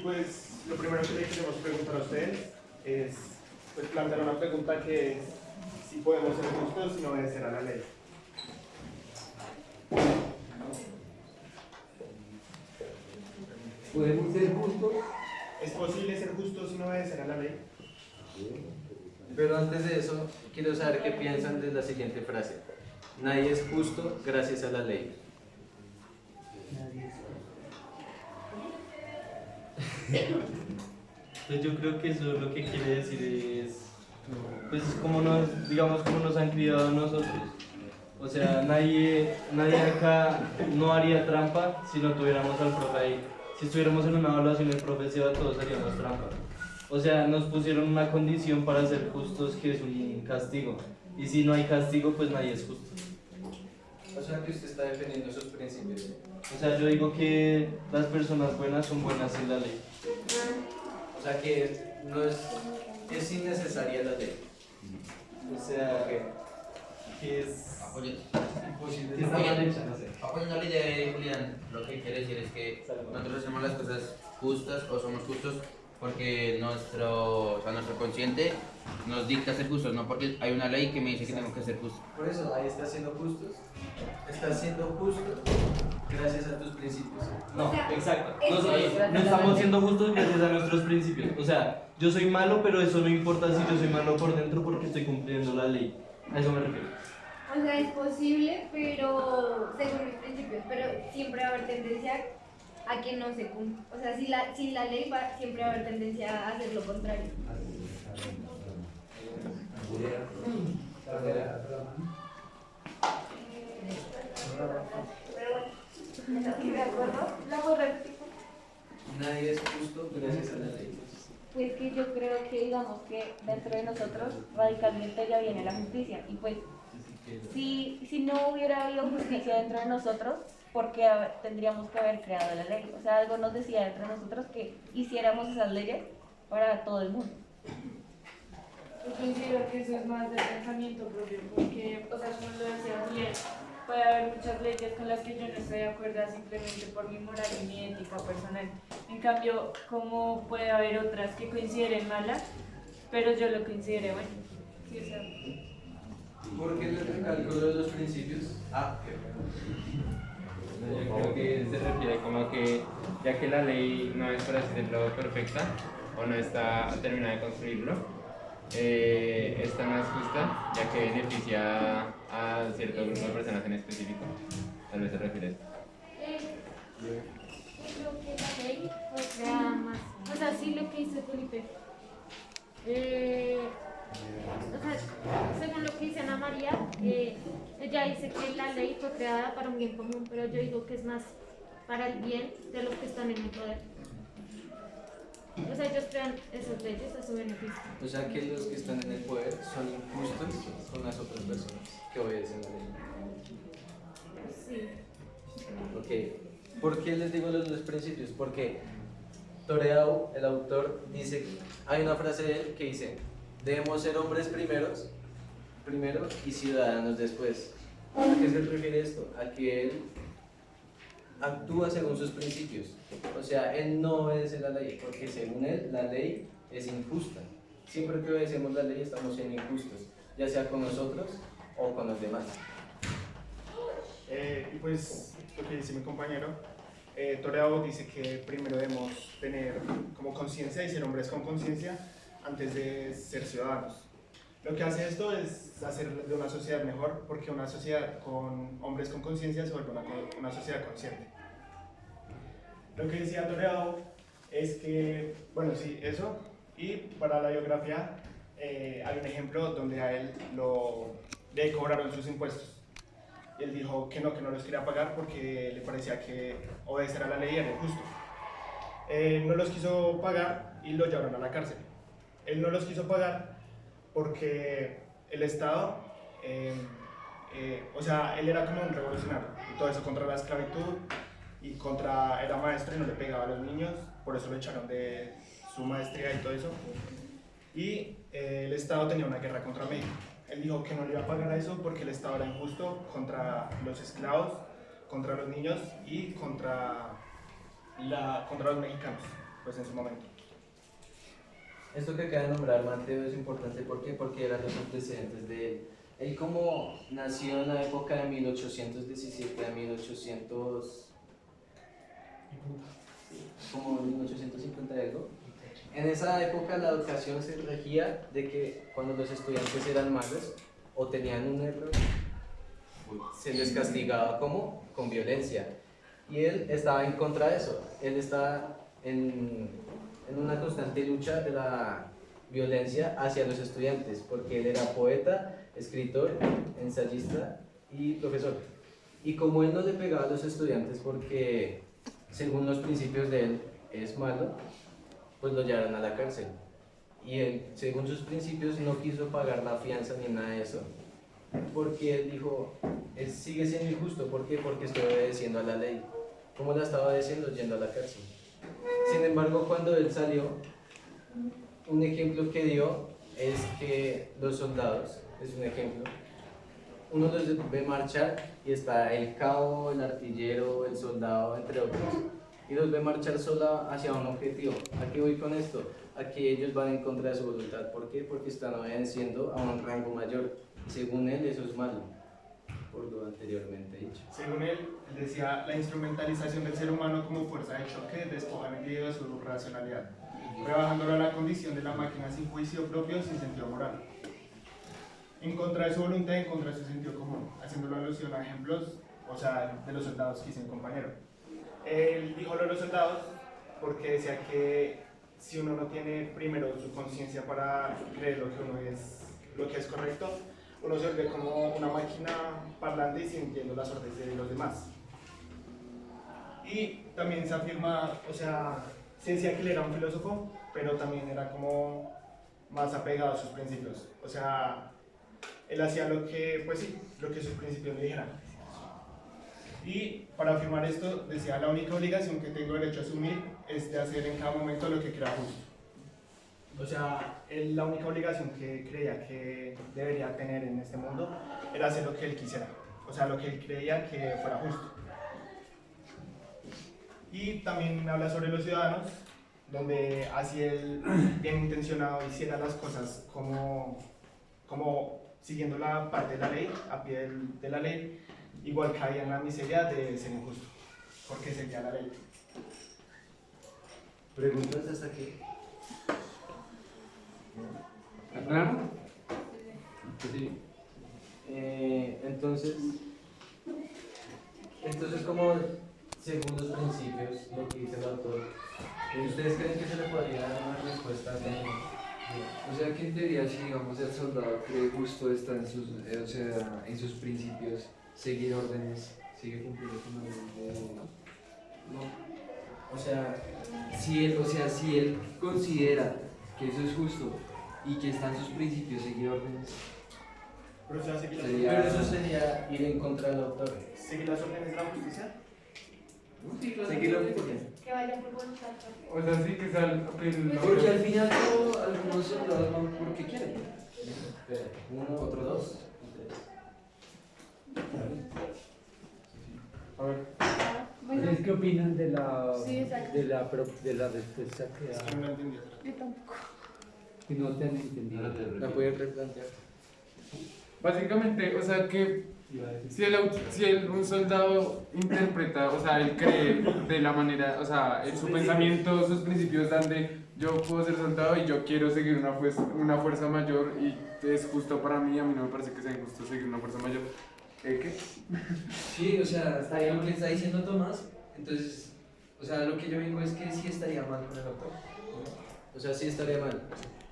pues lo primero que le queremos preguntar a ustedes es pues, plantear una pregunta que es si podemos ser justos sin obedecer a la ley. ¿Podemos ser justos? ¿Es posible ser justos sin obedecer a la ley? Pero antes de eso, quiero saber qué piensan de la siguiente frase. Nadie es justo gracias a la ley. Pues yo creo que eso lo que quiere decir es, pues como nos, digamos, como nos han criado a nosotros. O sea, nadie acá no haría trampa si no tuviéramos al profe ahí. Si estuviéramos en una evaluación el profe se va, todos haríamos trampa. O sea, nos pusieron una condición para ser justos que es un castigo. Y si no hay castigo, pues nadie es justo. O sea, que usted está defendiendo sus principios. O sea, yo digo que las personas buenas son buenas sin la ley. O sea, que no es innecesaria la ley. O sea, que es Apoyando imposible. Que está mal hecha, no sé. la idea de Julián, lo que quiere decir es que nosotros hacemos las cosas justas o somos justos porque nuestro consciente nos dicta ser justos, no porque hay una ley que me dice que tengo que ser justo. Por eso, ahí está siendo justos. Estás siendo justo gracias a tus principios. No, O sea, exacto. es- No estamos siendo justos gracias a nuestros principios. O sea, yo soy malo, pero eso no importa si yo soy malo por dentro porque estoy cumpliendo la ley. A eso me refiero. O sea, es posible, pero según mis principios, pero siempre va a haber tendencia a que no se cumpla. O sea, sin la ley siempre va a haber tendencia a hacer lo contrario. ¿De acuerdo? ¿La puedo repetir? Nadie es justo gracias a la ley. Pues que yo creo que digamos que dentro de nosotros radicalmente ya viene la justicia y pues si no hubiera habido justicia dentro de nosotros, ¿por qué tendríamos que haber creado la ley? O sea, algo nos decía dentro de nosotros que hiciéramos esas leyes para todo el mundo. Yo considero que eso es más de pensamiento propio, porque, o sea, como lo decía Julián, puede haber muchas leyes con las que yo no estoy de acuerdo simplemente por mi moral y mi ética personal. En cambio, como puede haber otras que consideren malas, pero yo lo considere bueno. Sí, o sea, ¿Por qué les recalco lo de los principios? Yo creo que se refiere como que ya que la ley no es, por así decirlo, perfecta o no está terminada de construirlo, esta no es justa ya que beneficia a cierto grupo de personas en específico. Tal vez se refiere a esto. Creo que la ley, o sea, más, o sea, sí lo que dice Felipe. O sea, según lo que dice Ana María, ella dice que la ley fue creada para un bien común, pero yo digo que es más para el bien de los que están en el poder. O sea, ellos crean esas leyes a su beneficio. O sea que los que están en el poder son injustos con las otras personas que obedecen la ley. Sí. Ok. ¿Por qué les digo los dos principios? Porque Toreau, el autor, dice, hay una frase de él que dice, debemos ser hombres primero y ciudadanos después. ¿A qué se refiere esto? A que él actúa según sus principios. O sea, él no obedece la ley, porque según él la ley es injusta. Siempre que obedecemos la ley estamos siendo injustos, ya sea con nosotros o con los demás. Y pues lo que dice mi compañero, Toreau dice que primero debemos tener como conciencia y ser hombres con conciencia antes de ser ciudadanos. Lo que hace esto es hacer de una sociedad mejor, porque una sociedad con hombres con conciencia se vuelve una sociedad consciente. Lo que decía Toreau es que, bueno, sí, eso. Y para la biografía hay un ejemplo donde a él le cobraron sus impuestos. Y él dijo que no los quería pagar porque le parecía que obedecer a la ley era injusto. No los quiso pagar y lo llevaron a la cárcel. Él no los quiso pagar porque el Estado, o sea, él era como un revolucionario, y todo eso contra la esclavitud y era maestro y no le pegaba a los niños, por eso lo echaron de su maestría y todo eso. Y el Estado tenía una guerra contra México. Él dijo que no le iba a pagar a eso porque el Estado era injusto contra los esclavos, contra los niños y contra los mexicanos. pues en su momento. Esto que acaba de nombrar Mateo es importante, ¿por qué? Porque eran los antecedentes de él. Él como nació en la época de 1817 a 1800, como 1850 y algo, en esa época la educación se regía de que cuando los estudiantes eran malos o tenían un error, se les castigaba como con violencia. Y él estaba en contra de eso. Él estaba en una constante lucha de la violencia hacia los estudiantes, porque él era poeta, escritor, ensayista y profesor. Y como él no le pegaba a los estudiantes porque, según los principios de él, es malo, pues lo llevaron a la cárcel. Y él, según sus principios, no quiso pagar la fianza ni nada de eso, porque él dijo, sigue siendo injusto. ¿Por qué? Porque estoy obedeciendo a la ley. ¿Cómo la estaba obedeciendo? Yendo a la cárcel. Sin embargo, cuando él salió, un ejemplo que dio es que los soldados, es un ejemplo, uno los ve marchar y está el cabo, el artillero, el soldado, entre otros, y los ve marchar solo hacia un objetivo. ¿A qué voy con esto? A que ellos van en contra de su voluntad. ¿Por qué? Porque están obedeciendo a un rango mayor. Según él, eso es malo, por lo anteriormente dicho. Según él decía, la instrumentalización del ser humano como fuerza de choque despoja al individuo de su racionalidad, rebajándolo a la condición de la máquina sin juicio propio, sin sentido moral. En contra de su voluntad, en contra de su sentido común, haciéndolo alusión a ejemplos, o sea, de los soldados que dice mi compañero. Él dijo lo de los soldados porque decía que si uno no tiene primero su conciencia para creer lo que es correcto, uno se ve como una máquina parlante y sintiendo las órdenes de los demás. Y también se afirma, o sea, se decía que él era un filósofo, pero también era como más apegado a sus principios. O sea, él hacía lo que sus principios le dijeran. Y para afirmar esto, decía, la única obligación que tengo derecho a asumir es de hacer en cada momento lo que crea justo. O sea, él la única obligación que creía que debería tener en este mundo era hacer lo que él quisiera. O sea, lo que él creía que fuera justo. Y también habla sobre los ciudadanos, donde así él, bien intencionado, hiciera las cosas como siguiendo la parte de la ley, a pie de la ley, igual caía en la miseria de ser injusto, porque seguía la ley. ¿Preguntas hasta aquí? ¿Claro? Sí. Entonces como según los principios, lo que dice el autor, ¿ustedes creen que se le podría dar una respuesta? O sea que en teoría, si digamos el soldado cree justo está en sus principios, seguir órdenes, sigue cumpliendo con la ley no. O sea, si él considera que eso es justo y que está en sus principios seguir órdenes, Pero, o sea, Pero eso sería ir en contra del autor. ¿Seguir las órdenes de la justicia? Seguir la justicia. Que vayan por voluntad propia. O sea, sí que sal. porque al final algunos soldados van porque quieren. Uno, otro, dos. A ver. ¿Ustedes qué opinan de la, Sí, exacto. de la respuesta que Es que no lo entendí. Yo tampoco. que no te han entendido? La pueden replantear. Básicamente, o sea que si un soldado interpreta, o sea, él cree de la manera, o sea, en su pensamiento, sus principios dan de yo puedo ser soldado y yo quiero seguir una fuerza mayor y es justo para mí, a mí no me parece que sea injusto seguir una fuerza mayor. ¿Qué? Sí, o sea, está bien lo que está diciendo Tomás. Entonces, o sea, lo que yo digo es que sí estaría mal con el autor. O sea, sí estaría mal.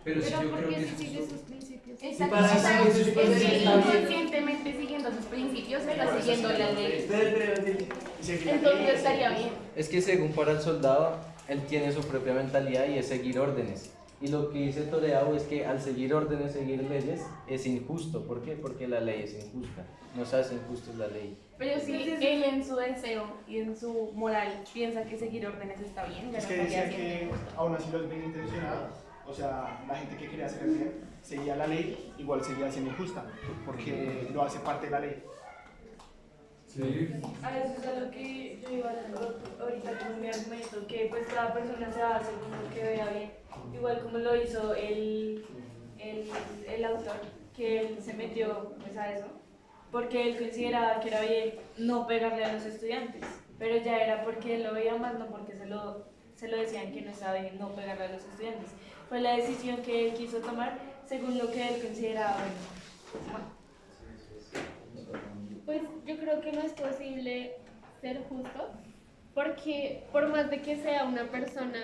Pero sí, yo ¿por creo qué que si es sigue justo. sus principios? Exacto, para seguir sus es principios que está bien. inconscientemente siguiendo sus principios está siguiendo la ley. Entonces Entonces estaría bien. Es que según para el soldado, él tiene su propia mentalidad y es seguir órdenes. Y lo que dice Toreau es que al seguir órdenes, seguir leyes, es injusto. ¿Por qué? Porque la ley es injusta. Nos hace injustos la ley. Pero si él en su deseo y en su moral piensa que seguir órdenes está bien, ya Es no que estaría decía que haciendo. aún así los bien intencionados, o sea, la gente que quería hacer el bien, seguía la ley, igual seguía siendo injusta, porque lo hace parte de la ley. Sí. A eso es a lo que yo iba ahorita con mi argumento, que pues cada persona se va a hacer según lo que vea bien, igual como lo hizo el autor, que él se metió pues a eso, porque él consideraba que era bien no pegarle a los estudiantes, pero ya era porque él lo veía más, no porque se lo decían que no estaba bien no pegarle a los estudiantes. Fue la decisión que él quiso tomar según lo que él consideraba bueno. Pues yo creo que no es posible ser justo, porque por más de que sea una persona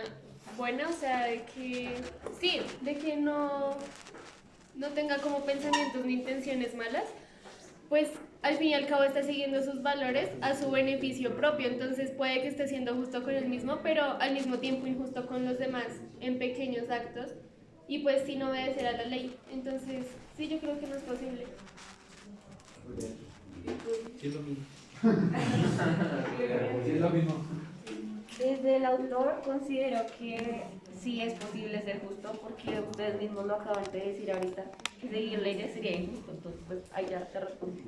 buena, o sea, de que sí, de que no tenga como pensamientos ni intenciones malas, pues al fin y al cabo está siguiendo sus valores a su beneficio propio, entonces puede que esté siendo justo con él mismo, pero al mismo tiempo injusto con los demás en pequeños actos y pues sin obedecer a la ley. Entonces, sí, yo creo que no es posible. Sí, es lo mismo. Sí, es lo mismo. Desde el autor considero que sí es posible ser justo, porque ustedes mismos lo acaban de decir ahorita, que seguir leyes sería injusto, entonces pues ahí ya te respondí.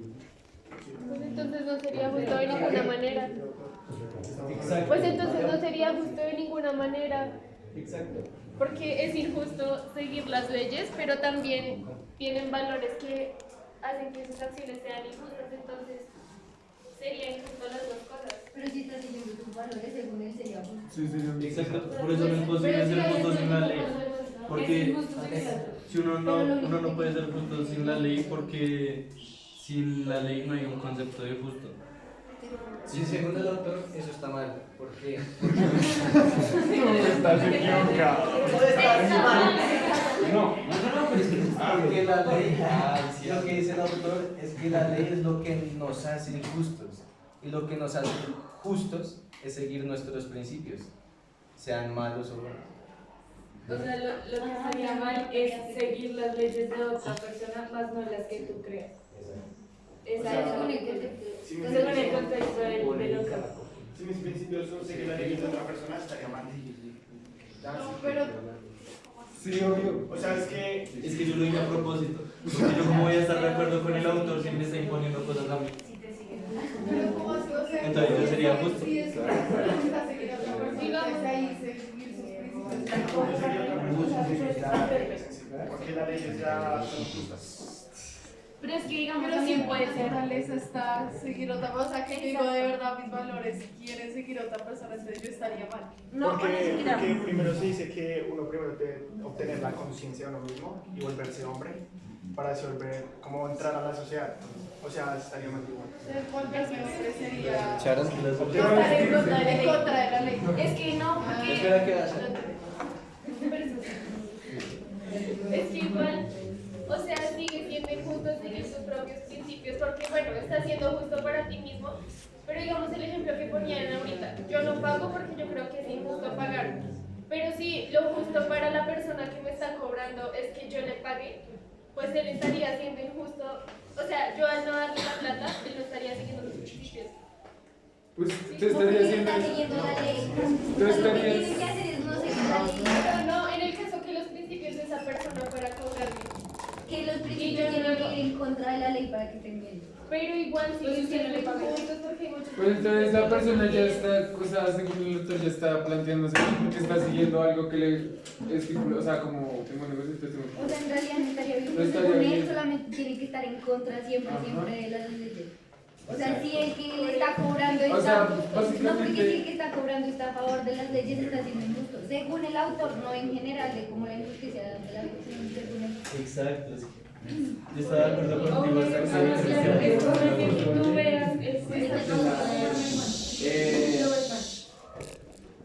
Pues entonces no sería justo de ninguna manera. Exacto. Pues entonces no sería justo de ninguna manera. Exacto. Porque es injusto seguir las leyes, pero también tienen valores que hacen que sus acciones sean injustas, entonces sería injusto las dos cosas. Pero si estás siguiendo tus valores, según él sería justo. Sí, sí, Exacto, por eso no es posible ser justo sin la ley. Porque si uno no puede ser justo sin la ley, porque sin la ley no hay un concepto de justo. Sí, según el autor, eso está mal. ¿Por qué? Estás equivocado. No, pero es que porque la ley, lo que dice el autor es que la ley es lo que nos hace injustos. Y lo que nos hace justos es seguir nuestros principios, sean malos o buenos. O sea, lo que estaría mal es seguir las leyes de otra persona, más no las que tú creas. Exacto. Según el contexto del otro. Si mis principios son seguir la ley de otra persona, estaría mal. No, pero Sí, obvio. O sea, es que yo lo dije a propósito. Porque yo como voy a estar de acuerdo con el autor si me está imponiendo cosas a mí. pero ¿cómo así? O sea, Entonces yo sería justo. si es una persona seguir a otra persona, pues ahí seguir sus principios. porque las leyes ya son justas. Pero es que digamos Pero también si puede la ser. naturaleza está seguir otra cosa, que yo digo de verdad mis valores, si quieren seguir a otra persona, entonces yo estaría mal. No, Porque porque primero se dice que uno primero debe obtener la conciencia de uno mismo y volverse hombre para así volver, como entrar a la sociedad. O sea, estaría mal igual. Entonces, volverse hombre sería Sharon, estar en contra de la ley. Es que no, porque. espera que vaya. Es que igual, o sea, sigue siendo injusto seguir tus propios principios, porque bueno, estás siendo justo para ti mismo, pero digamos el ejemplo que ponían ahorita, yo no pago porque yo creo que es injusto pagar, pero si lo justo para la persona que me está cobrando es que yo le pague, pues él estaría siendo injusto, o sea, yo al no darle la plata, él no estaría siguiendo sus principios. Pues Sí, te Porque estaría está haciendo. siguiendo la ley. Tú Lo que estarías. tienen que hacer es no seguir la ley. Pero no, en el caso que los principios de esa persona fuera cobrarme. Que los principios tienen que ir en contra de la ley para que estén bien. Pero igual si Pues yo usted no le tengo paga. puntos porque hay muchos Pues entonces la principios persona ya que está, o sea, según el autor ya está planteándose que está siguiendo algo que le estipula, o sea, como tengo negocios, O sea, en realidad no estaría bien. No Porque estaría según él bien. solamente tiene que estar en contra siempre, Ajá. siempre de las leyes. O sea, si el que le está cobrando O está. sea, No, porque básicamente- si el que está cobrando está a favor de las leyes, está siendo injusto. Según el autor, no en general de como la injusticia de la ley, sino según él. Exacto. Yo estaba de acuerdo contigo. Es como que tú veas,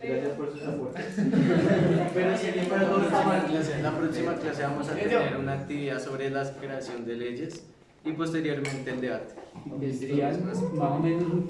Gracias por sus aportes. Pero sin embargo, en la próxima clase vamos a tener una actividad sobre la creación de leyes y posteriormente el debate. Tendrían más o menos un